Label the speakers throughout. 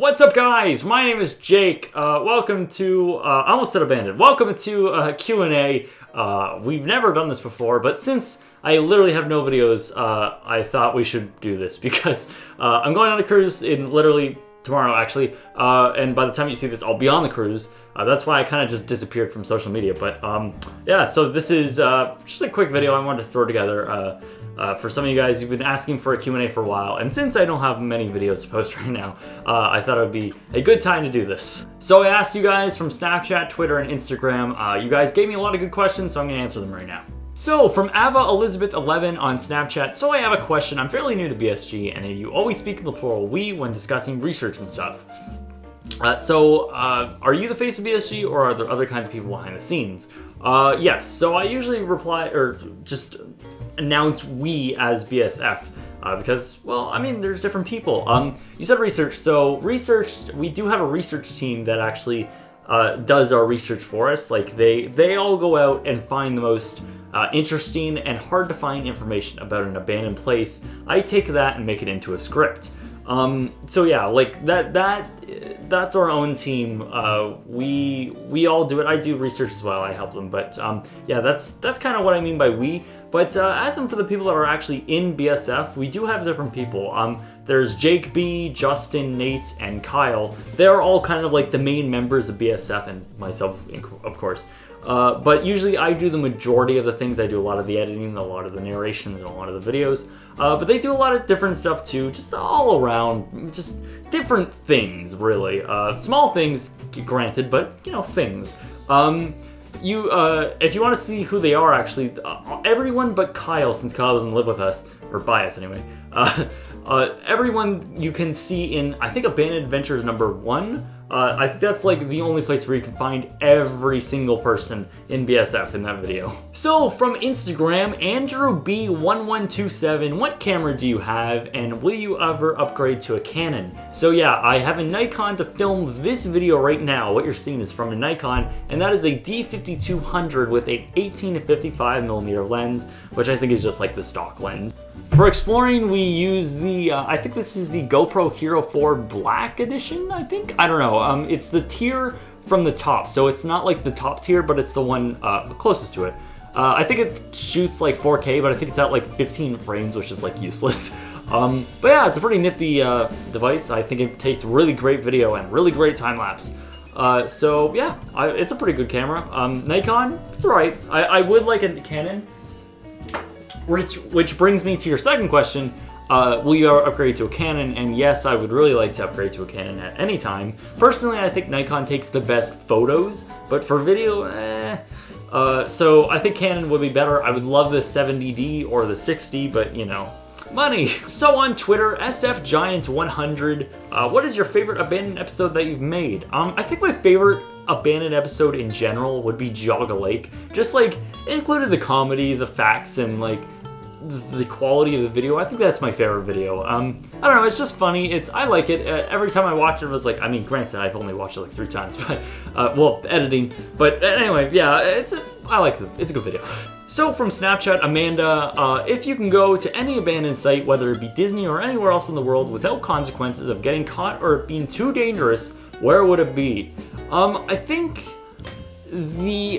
Speaker 1: What's up, guys? My name is Jake. Welcome to, I almost said abandoned. Welcome to Q&A. We've never done this before, but since I literally have no videos, I thought we should do this because I'm going on a cruise in literally tomorrow, actually. And by the time you see this, I'll be on the cruise. That's why I kind of just disappeared from social media. But yeah, so this is just a quick video I wanted to throw together. For some of you guys, you've been asking for a Q&A for a while, and since I don't have many videos to post right now, I thought it would be a good time to do this. So I asked you guys from Snapchat, Twitter, and Instagram. You guys gave me a lot of good questions, so I'm going to answer them right now. So, from Ava Elizabeth 11 on Snapchat, so I have a question. I'm fairly new to BSG, and you always speak in the plural we when discussing research and stuff. Are you the face of BSG, or are there other kinds of people behind the scenes? Yes, so I usually reply, or just announce we as BSF, because, well, I mean, there's different people. You said research, so research, we do have a research team that actually does our research for us. Like, they all go out and find the most interesting and hard to find information about an abandoned place. I take that and make it into a script. So yeah, like that's our own team. We all do it. I do research as well. I help them, but yeah, that's kind of what I mean by we. But as for the people that are actually in BSF, we do have different people. There's Jake B, Justin, Nate, and Kyle. They're all kind of like the main members of BSF, and myself, of course. But usually I do the majority of the things. I do a lot of the editing, a lot of the narrations, and a lot of the videos. But they do a lot of different stuff too, just all around, just different things, really. Small things, granted, but, you know, things. If you want to see who they are, actually, everyone but Kyle, since Kyle doesn't live with us, or by us anyway, everyone you can see in, I think, Abandoned Adventures #1. I think that's like the only place where you can find every single person in BSF in that video. So from Instagram, Andrew B1127, what camera do you have, and will you ever upgrade to a Canon? So yeah, I have a Nikon to film this video right now. What you're seeing is from a Nikon, and that is a D5200 with a 18 to 55mm lens, which I think is just like the stock lens. For exploring, we use the, I think this is the GoPro Hero 4 Black Edition, I think? I don't know. It's the tier from the top, so it's not like the top tier, but it's the one closest to it. I think it shoots like 4K, but I think it's at like 15 frames, which is like useless. But yeah, it's a pretty nifty device. I think it takes really great video and really great time-lapse. So yeah, it's a pretty good camera. Nikon, it's alright. I would like a Canon. Which brings me to your second question, will you upgrade to a Canon? And yes, I would really like to upgrade to a Canon at any time. Personally, I think Nikon takes the best photos, but for video, so I think Canon would be better. I would love the 70D or the 60, but you know, money. So on Twitter, SFGiants100, what is your favorite abandoned episode that you've made? I think my favorite abandoned episode in general would be Geauga Lake. Just like, it included the comedy, the facts, and like the quality of the video. I think that's my favorite video. I don't know, it's just funny. I like it. Every time I watch it, I was like, I mean, granted, I've only watched it like 3 times, but, well, editing. But anyway, yeah, I like it. It's a good video. So from Snapchat, Amanda, if you can go to any abandoned site, whether it be Disney or anywhere else in the world, without consequences of getting caught or being too dangerous, where would it be? I think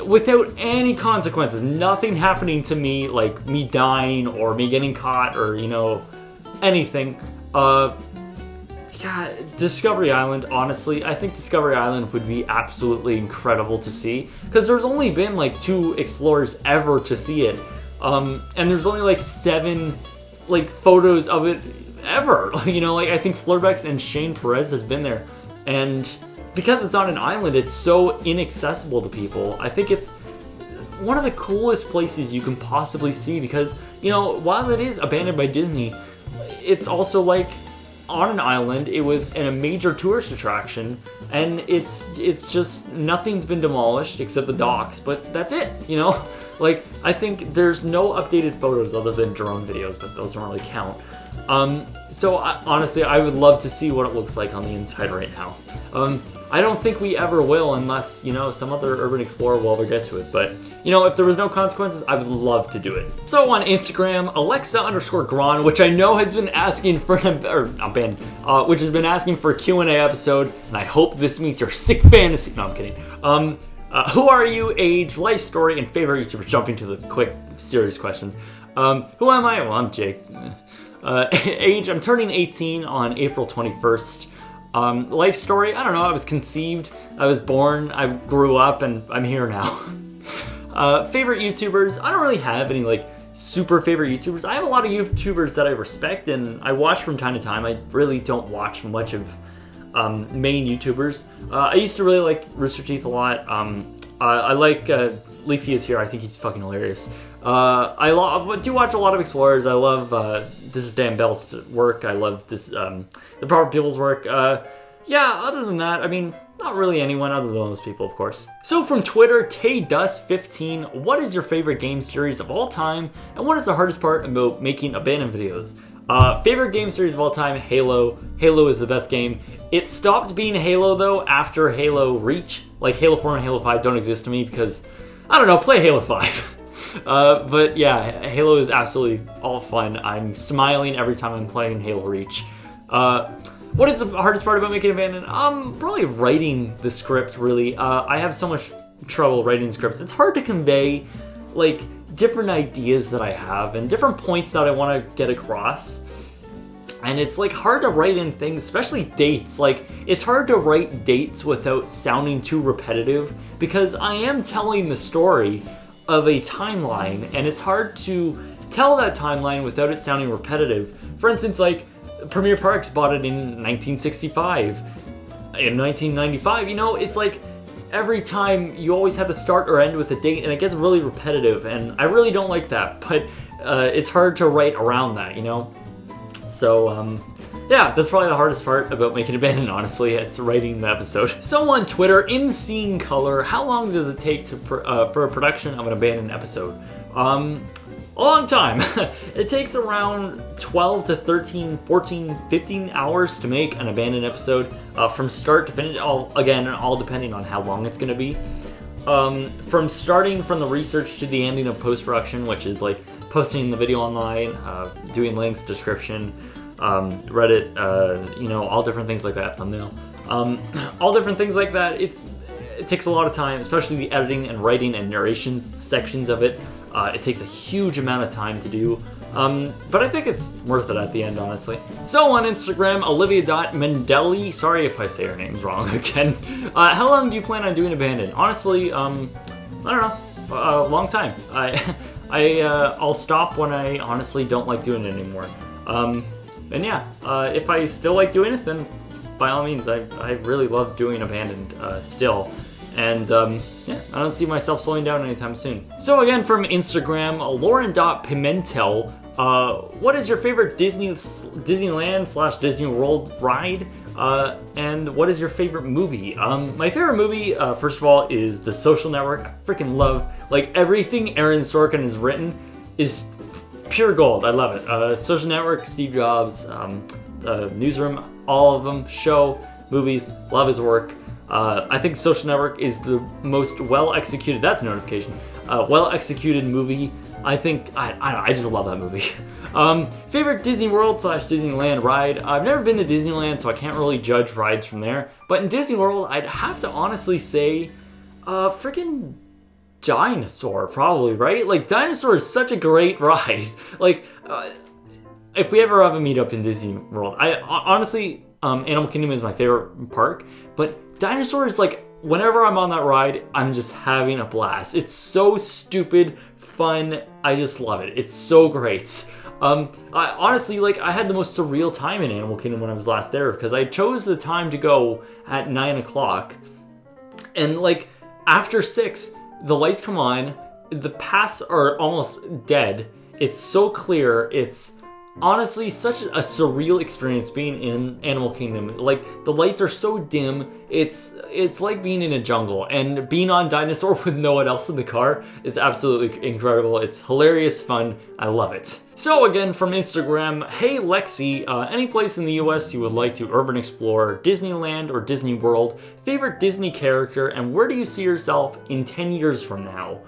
Speaker 1: without any consequences, nothing happening to me, like me dying or me getting caught or, you know, anything. Yeah, Discovery Island, honestly, I think Discovery Island would be absolutely incredible to see, because there's only been like 2 explorers ever to see it, and there's only like 7 like photos of it ever. You know, like I think Flurbex and Shane Perez has been there, and because it's on an island, it's so inaccessible to people. I think it's one of the coolest places you can possibly see, because, you know, while it is abandoned by Disney, it's also like on an island. It was a major tourist attraction, and it's just, nothing's been demolished except the docks, but that's it, you know? Like, I think there's no updated photos other than drone videos, but those don't really count. So honestly, I would love to see what it looks like on the inside right now. I don't think we ever will unless, some other urban explorer will ever get to it. But, if there was no consequences, I would love to do it. So on Instagram, Alexa_Gron, which I know has been asking for which has been asking for a Q&A episode, and I hope this meets your sick fantasy. No, I'm kidding. Who are you, age, life story, and favorite YouTuber? Jumping to the quick, serious questions. Who am I? Well, I'm Jake. Age, I'm turning 18 on April 21st. Life story, I don't know, I was conceived, I was born, I grew up, and I'm here now. Favorite YouTubers, I don't really have any, super favorite YouTubers. I have a lot of YouTubers that I respect and I watch from time to time. I really don't watch much of main YouTubers. I used to really like Rooster Teeth a lot. I like Leafy is here, I think he's fucking hilarious. I do watch a lot of explorers. I love This Is Dan Bell's work. I love this The Proper People's work. Yeah, other than that, I mean, not really anyone other than those people, of course. So from Twitter, TayDust15, what is your favorite game series of all time, and what is the hardest part about making abandoned videos? Favorite game series of all time, Halo. Halo is the best game. It stopped being Halo, though, after Halo Reach. Like, Halo 4 and Halo 5 don't exist to me because, I don't know, play Halo 5. But yeah, Halo is absolutely all fun. I'm smiling every time I'm playing Halo Reach. What is the hardest part about making Abandoned? Probably writing the script, really. I have so much trouble writing scripts. It's hard to convey, different ideas that I have and different points that I want to get across. And it's, hard to write in things, especially dates. It's hard to write dates without sounding too repetitive because I am telling the story of a timeline, and it's hard to tell that timeline without it sounding repetitive. For instance, Premier Parks bought it in 1965. In 1995, it's every time you always have to start or end with a date, and it gets really repetitive, and I really don't like that, but it's hard to write around that, So, yeah, that's probably the hardest part about making Abandoned, honestly. It's writing the episode. So on Twitter, ImSceneColor, how long does it take to for a production of an Abandoned episode? A long time. It takes around 12 to 13, 14, 15 hours to make an Abandoned episode from start to finish, all depending on how long it's going to be. From starting from the research to the ending of post-production, which is posting the video online, doing links, description, Reddit, all different things like that, thumbnail. All different things like that. It takes a lot of time, especially the editing and writing and narration sections of it. It takes a huge amount of time to do, but I think it's worth it at the end, honestly. So on Instagram, Olivia.Mendelli, sorry if I say her name's wrong again. How long do you plan on doing Abandoned? Honestly, I don't know, a long time. I'll stop when I honestly don't like doing it anymore. And yeah, if I still like doing it, then by all means, I really love doing Abandoned still. And yeah, I don't see myself slowing down anytime soon. So again, from Instagram, Lauren.Pimentel, what is your favorite Disneyland / Disney World ride? And what is your favorite movie? My favorite movie, first of all, is The Social Network. I freaking love, everything Aaron Sorkin has written is pure gold. I love it. Social Network, Steve Jobs, Newsroom, all of them, show, movies, love his work. I think Social Network is the most well-executed, that's a notification, well-executed movie. I think, I just love that movie. Favorite Disney World / Disneyland ride. I've never been to Disneyland, so I can't really judge rides from there. But in Disney World, I'd have to honestly say, freaking Dinosaur, probably, right? Dinosaur is such a great ride. If we ever have a meetup in Disney World, I honestly, Animal Kingdom is my favorite park, but Dinosaur is whenever I'm on that ride, I'm just having a blast. It's so stupid, fun, I just love it. It's so great. I honestly, I had the most surreal time in Animal Kingdom when I was last there, because I chose the time to go at 9 o'clock, and after 6, the lights come on, the paths are almost dead, it's so clear, it's honestly such a surreal experience being in Animal Kingdom. Like, the lights are so dim, it's like being in a jungle, and being on Dinosaur with no one else in the car is absolutely incredible. It's hilarious fun. I love it. So again, from Instagram, hey Lexi, any place in the US you would like to urban explore, Disneyland or Disney World, favorite Disney character, and where do you see yourself in 10 years from now?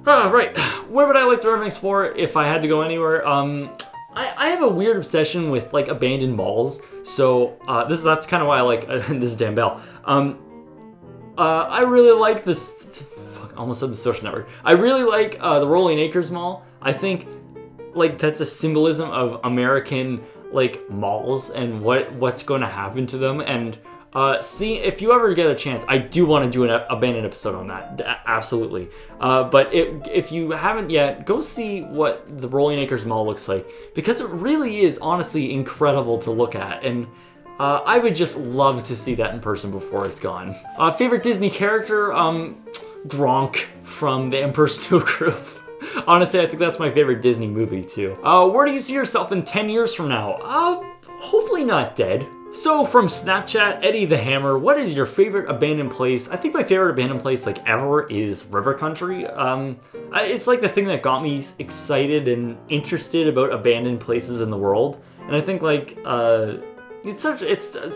Speaker 1: Right, where would I like to urban explore if I had to go anywhere? I have a weird obsession with like abandoned malls, so that's kind of why I like this is Dan Bell. I really like this. Fuck, I almost said the Social Network. I really like the Rolling Acres Mall. I think like that's a symbolism of American like malls and what's going to happen to them. And see, if you ever get a chance, I do want to do an abandoned episode on that. Absolutely. But if you haven't yet, go see what the Rolling Acres Mall looks like, because it really is honestly incredible to look at. And I would just love to see that in person before it's gone. Favorite Disney character? Gronk from The Emperor's New Groove. Honestly, I think that's my favorite Disney movie too. Where do you see yourself in 10 years from now? Hopefully not dead. So from Snapchat, Eddie the Hammer, what is your favorite abandoned place? I think my favorite abandoned place like ever is River Country. It's like the thing that got me excited and interested about abandoned places in the world. And I think like it's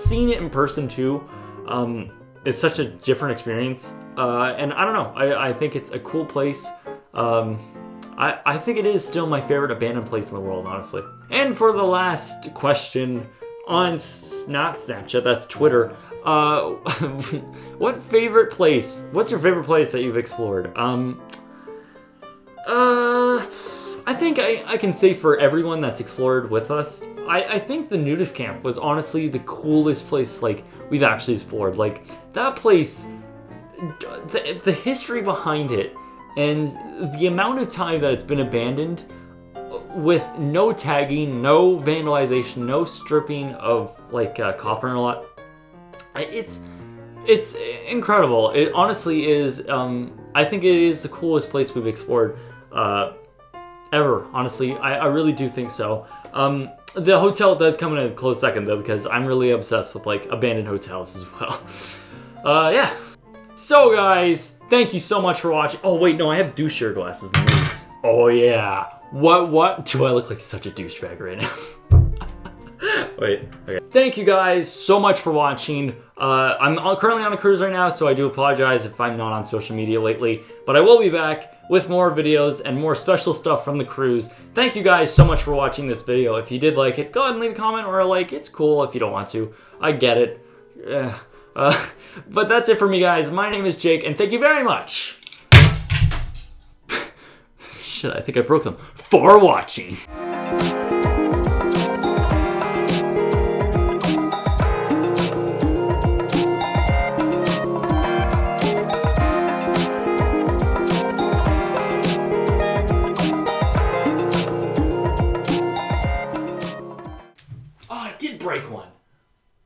Speaker 1: seeing it in person too is such a different experience. And I don't know, I think it's a cool place. I think it is still my favorite abandoned place in the world, honestly. And for the last question on not Snapchat, that's Twitter. What's your favorite place that you've explored? I think I can say for everyone that's explored with us, I think the nudist camp was honestly the coolest place like we've actually explored. Like that place, the history behind it, and the amount of time that it's been abandoned with no tagging, no vandalization, no stripping of like copper and a lot. It's incredible. It honestly is. I think it is the coolest place we've explored ever. Honestly, I really do think so. The hotel does come in a close second though, because I'm really obsessed with like abandoned hotels as well. Yeah. So guys, thank you so much for watching. Oh wait, no, I have douche glasses in these. Oh yeah. What do I look like such a douchebag right now? Wait, okay. Thank you guys so much for watching. I'm currently on a cruise right now, so I do apologize if I'm not on social media lately, but I will be back with more videos and more special stuff from the cruise. Thank you guys so much for watching this video. If you did like it, go ahead and leave a comment or a like. It's cool if you don't want to. I get it. But that's it for me, guys. My name is Jake, and thank you very much. Shit, I think I broke them. For watching. Oh, I did break one.